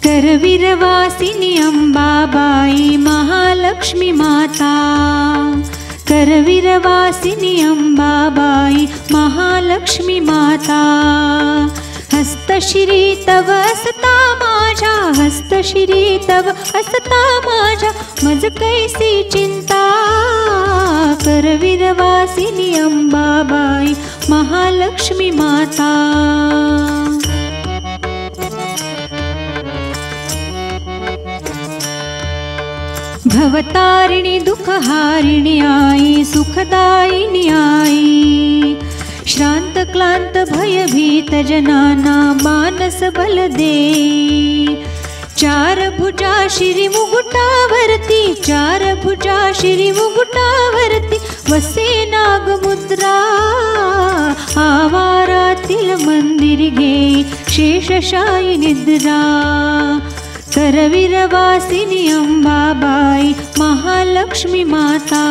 करवीरवासिनी अंबाबाई महालक्ष्मी माता, करवीरवासिनी अंबाबाई महालक्ष्मी माता। हस्तशिरी तव असता माझ्या, हस्तशिरी तव असता माझ्या, मज कैसी चिंता। करवीरवासिनी अंबाबाई महालक्ष्मी माता। भवतारिणी दुःखहारिणी आई, सुखदायिनी आई, श्रांत क्लांत भयभीत जनाना मानस बल दे। चार भुजा श्री मुकुटावरती, चार भुजा श्री मुकुटावरती, वसे नागमुद्रा। आवारातील मंदिर घे शेषशायी निद्रा। करवीरवासिनी अंबाबाई महालक्ष्मी माता।